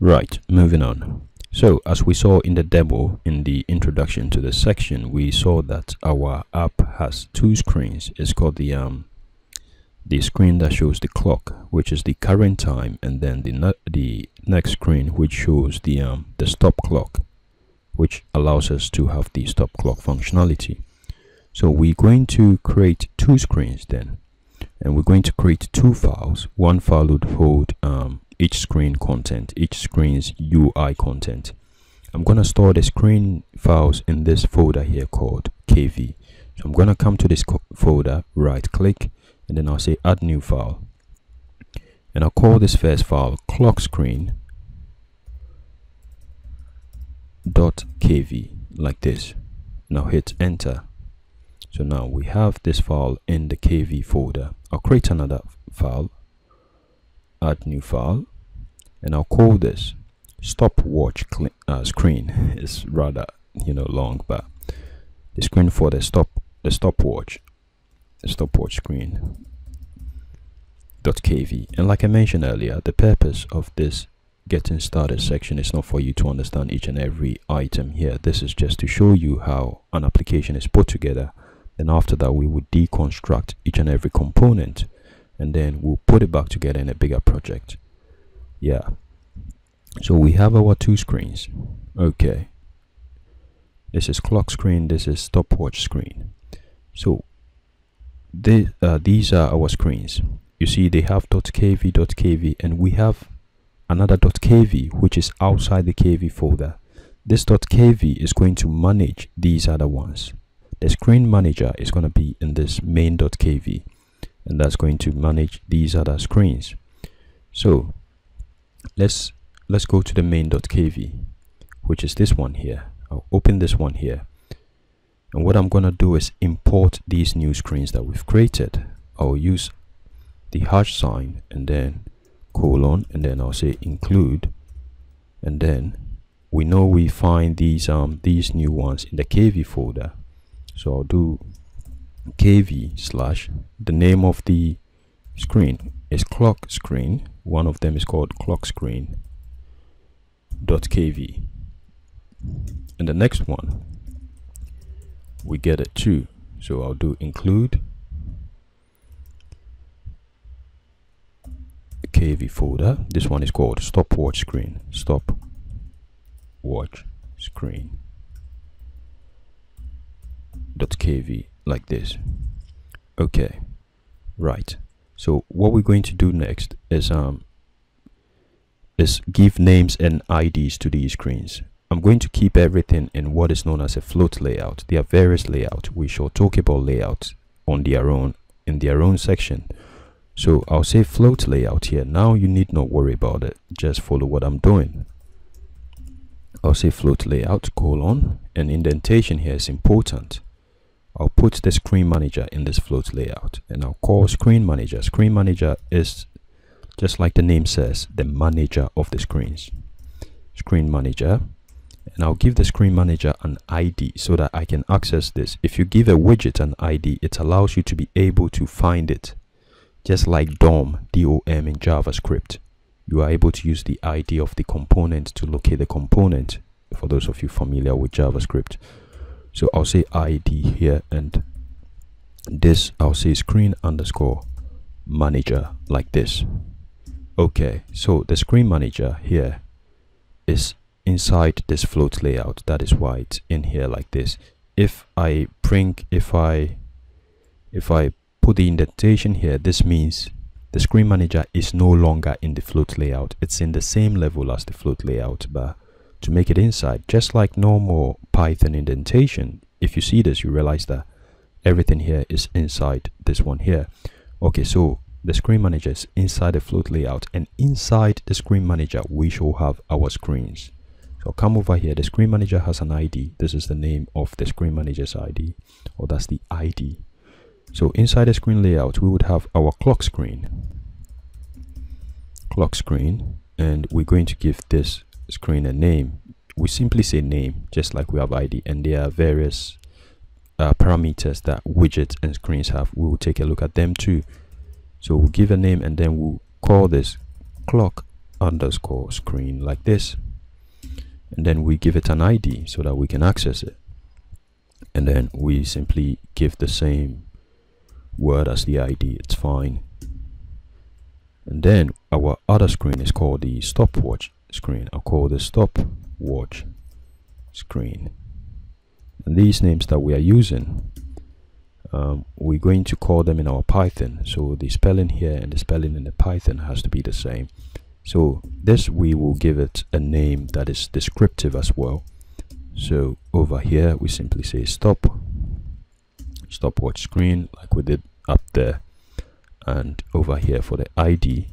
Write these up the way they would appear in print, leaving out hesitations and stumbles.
Right, moving on. So as we saw in the demo in the introduction to the section, we saw that our app has two screens. It's called the screen that shows the clock, which is the current time, and then the next screen which shows the stop clock, which allows us to have the stop clock functionality. So we're going to create two screens then, and we're going to create two files. One file would hold each screen content, each screen's UI content. I'm going to store the screen files in this folder here called KV. So I'm going to come to this folder, right click, and then I'll say add new file, and I'll call this first file clock screen .kv like this. Now hit enter. So now we have this file in the KV folder. I'll create another file, add new file, and I'll call this stopwatch screen. It's rather long, but the screen for the stopwatch screen .kv. And like I mentioned earlier, the purpose of this getting started section is not for you to understand each and every item here. This is just to show you how an application is put together. Then after that, we would deconstruct each and every component, and then we'll put it back together in a bigger project. Yeah, so we have our two screens. Okay, this is clock screen, this is stopwatch screen. So these are our screens. You see they have .kv, and we have another .kv which is outside the KV folder. This .kv is going to manage these other ones. The screen manager is going to be in this main.kv, and that's going to manage these other screens. So let's go to the main.kv, which is this one here. I'll open this one here, and what I'm going to do is import these new screens that we've created. I'll use the hash sign and then colon, and then I'll say include, and then we know we find these new ones in the KV folder. So I'll do KV/ the name of the screen is clock screen. One of them is called clock screen .kv, and the next one we get it too. So I'll do include KV folder. This one is called stopwatch screen. Stopwatch screen .kv like this. Okay, right. So what we're going to do next is give names and IDs to these screens. I'm going to keep everything in what is known as a float layout. There are various layouts. We shall talk about layouts on their own in their own section. So I'll say float layout here. Now you need not worry about it. Just follow what I'm doing. I'll say float layout colon, and indentation here is important. I'll put the screen manager in this float layout, and I'll call screen manager. Screen manager is, just like the name says, the manager of the screens. Screen manager, and I'll give the screen manager an ID so that I can access this. If you give a widget an ID, it allows you to be able to find it. Just like DOM in JavaScript, you are able to use the ID of the component to locate the component, for those of you familiar with JavaScript. So I'll say ID here, and this I'll say screen underscore manager like this. Okay, so the screen manager here is inside this float layout. That is why it's in here like this. If I put the indentation here, this means the screen manager is no longer in the float layout. It's in the same level as the float layout, but to make it inside, just like normal Python indentation, if you see this, you realize that everything here is inside this one here. Okay, so the screen manager is inside the float layout, and inside the screen manager we shall have our screens. So come over here. The screen manager has an ID. This is the name of the screen manager's ID, or that's the ID. So inside the screen layout we would have our clock screen, and we're going to give this screen a name. We simply say name, just like we have ID, and there are various parameters that widgets and screens have. We will take a look at them too. So we'll give a name, and then we'll call this clock underscore screen like this, and then we give it an ID so that we can access it, and then we simply give the same word as the ID. It's fine. And then our other screen is called the stopwatch screen. I'll call the stopwatch screen, and these names that we are using, we're going to call them in our Python, so the spelling here and the spelling in the Python has to be the same. So this, we will give it a name that is descriptive as well. So over here we simply say stopwatch screen, like we did up there, and over here for the ID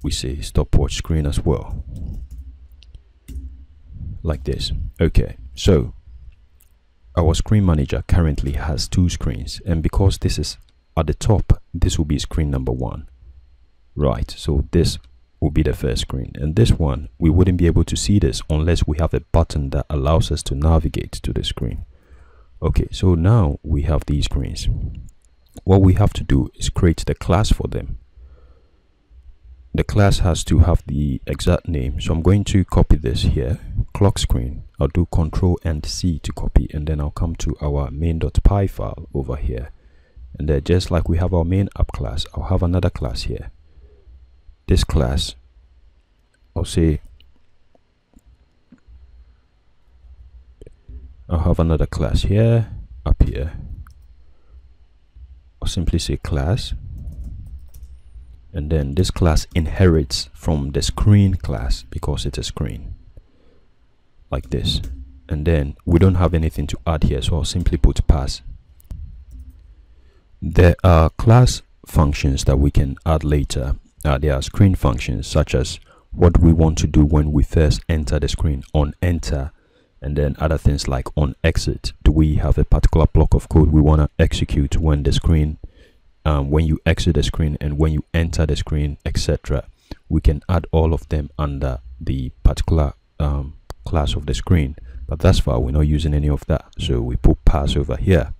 we say stopwatch screen as well, like this. Okay, so our screen manager currently has 2 screens, and because this is at the top, this will be screen number 1, right? So this will be the first screen, and this one, we wouldn't be able to see this unless we have a button that allows us to navigate to the screen. Okay, so now we have these screens. What we have to do is create the class for them. The class has to have the exact name, so I'm going to copy this here, clock screen. I'll do Ctrl and C to copy, and then I'll come to our main.py file over here, and then just like we have our main app class, I'll have another class here. This class, I'll say I'll have another class here, up here. I'll simply say class, and then this class inherits from the screen class because it's a screen, like this. And then we don't have anything to add here, so I'll simply put pass. There are class functions that we can add later. There are screen functions such as what we want to do when we first enter the screen, on enter, and then other things like on exit. Do we have a particular block of code we want to execute when the screen, when you exit the screen and when you enter the screen, etc. We can add all of them under the particular class of the screen, but thus far we're not using any of that, so we put pass over here.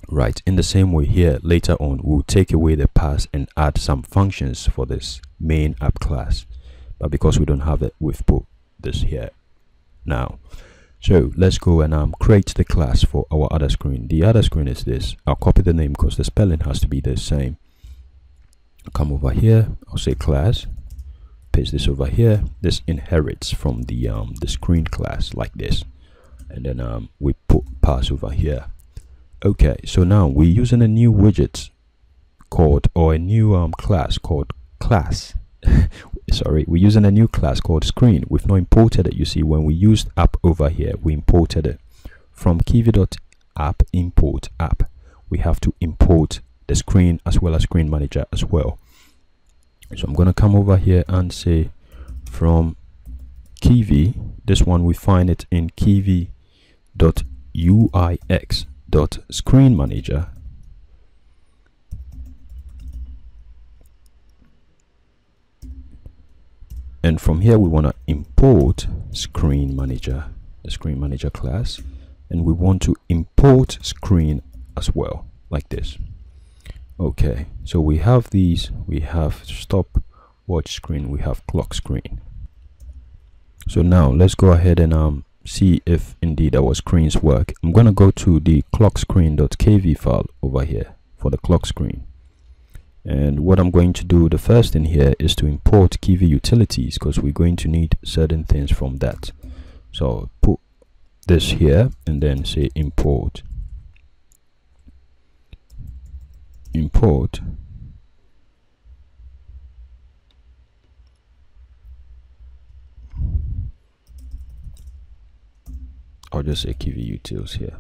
Right, in the same way here, later on we'll take away the pass and add some functions for this main app class, but because we don't have it, we've put this here now. So let's go and create the class for our other screen. The other screen is this. I'll copy the name because the spelling has to be the same. I'll come over here, I'll say class, paste this over here. This inherits from the screen class like this, and then we put pass over here. Okay, so now we're using a new widget called, or a new class called class. Sorry, we're using a new class called screen. We've not imported it. You see, when we used app over here, we imported it from kiwi.app import app. We have to import the screen as well as screen manager as well. So I'm going to come over here and say from Kiwi, this one we find it in kiwi.uix.screen manager, and from here we want to import screen manager, the screen manager class, and we want to import screen as well, like this. Okay, so we have these, we have stopwatch screen, we have clock screen. So now let's go ahead and see if indeed our screens work. I'm going to go to the clockscreen.kv file over here for the clock screen, and what I'm going to do, the first thing here is to import Kiwi utilities, because we're going to need certain things from that. So I'll put this here and then say import I'll just say Kiwi utils here.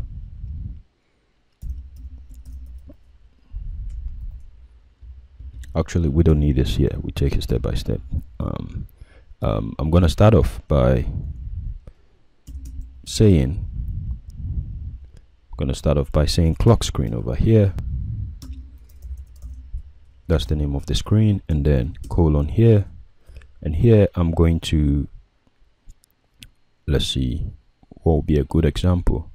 Actually, we don't need this here. We take it step by step. I'm going to start off by saying, clock screen over here. That's the name of the screen, and then colon here, and here I'm going to, let's see what will be a good example.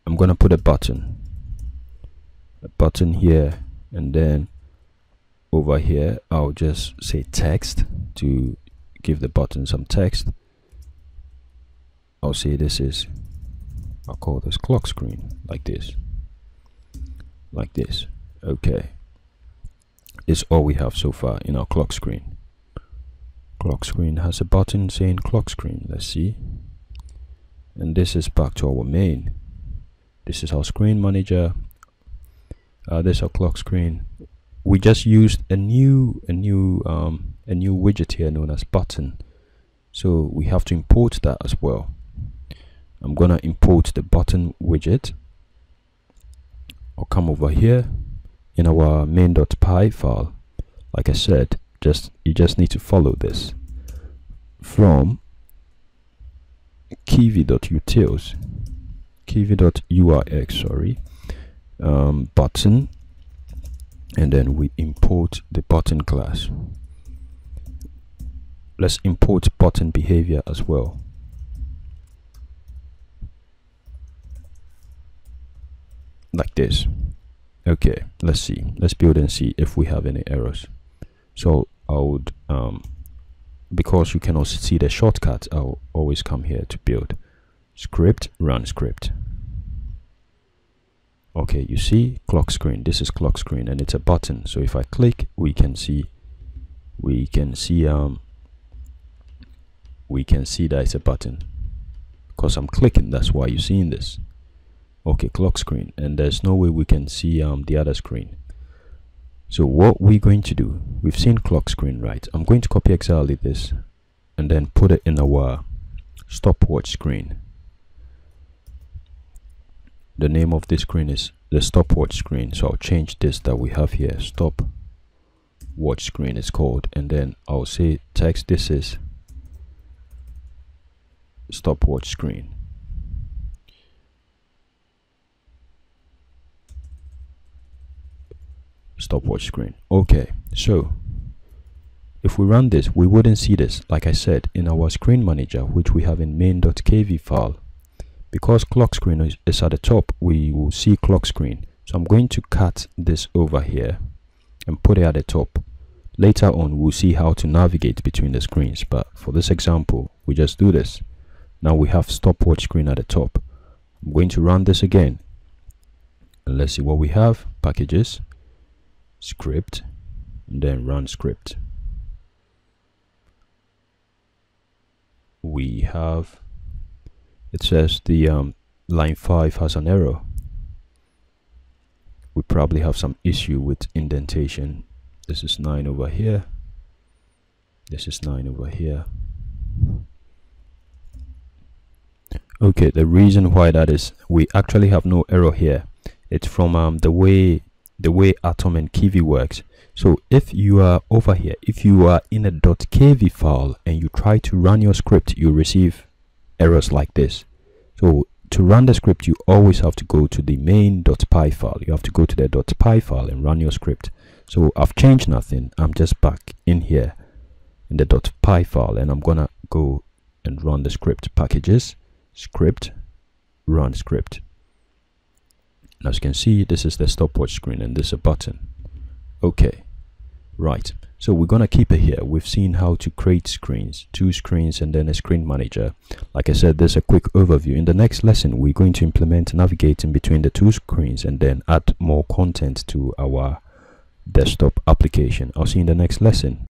I'm going to put a button here, and then over here, I'll just say text to give the button some text. I'll say I'll call this clock screen, like this. Okay, it's all we have so far in our clock screen. Clock screen has a button saying clock screen. Let's see. And this is back to our main. This is our screen manager. This is our clock screen. We just used a new widget here known as button, so we have to import that as well. I'm gonna import the button widget. I'll come over here in our main.py file. Like I said, you just need to follow this from kiwi.utils, kiwi.urx, sorry, button, and then we import the button class. Let's import button behavior as well. Like this. Okay, let's see. Let's build and see if we have any errors. So I would, because you can also see the shortcut, I'll always come here to build script, run script. Okay, you see clock screen. This is clock screen and it's a button. So if I click, we can see that it's a button because I'm clicking. That's why you're seeing this. Okay, clock screen, and there's no way we can see the other screen. So what we're going to do, we've seen clock screen, right? I'm going to copy exactly this and then put it in our stopwatch screen. The name of this screen is the stopwatch screen, so I'll change this that we have here. Stopwatch screen is called, and then I'll say text, this is stopwatch screen. Stopwatch screen. Okay, so if we run this, we wouldn't see this, like I said, in our screen manager, which we have in main.kv file. Because clock screen is at the top, we will see clock screen. So I'm going to cut this over here and put it at the top. Later on, we'll see how to navigate between the screens, but for this example, we just do this. Now we have stopwatch screen at the top. I'm going to run this again, and let's see what we have. Packages, script, and then run script. We have, it says the line 5 has an error. We probably have some issue with indentation. This is 9 over here. This is 9 over here. Okay, the reason why that is, we actually have no error here. It's from the way Atom and Kiwi works. So if you are over here, if you are in a .kv file and you try to run your script, you receive errors like this. So to run the script, you always have to go to the main.py file. You have to go to the .py file and run your script. So I've changed nothing. I'm just back in here in the .py file, and I'm gonna go and run the script. Packages, script, run script. And as you can see, this is the stopwatch screen and this is a button. Okay, right. So we're gonna keep it here. We've seen how to create screens, 2 screens and then a screen manager. Like I said, there's a quick overview. In the next lesson, we're going to implement navigating between the 2 screens and then add more content to our desktop application. I'll see you in the next lesson.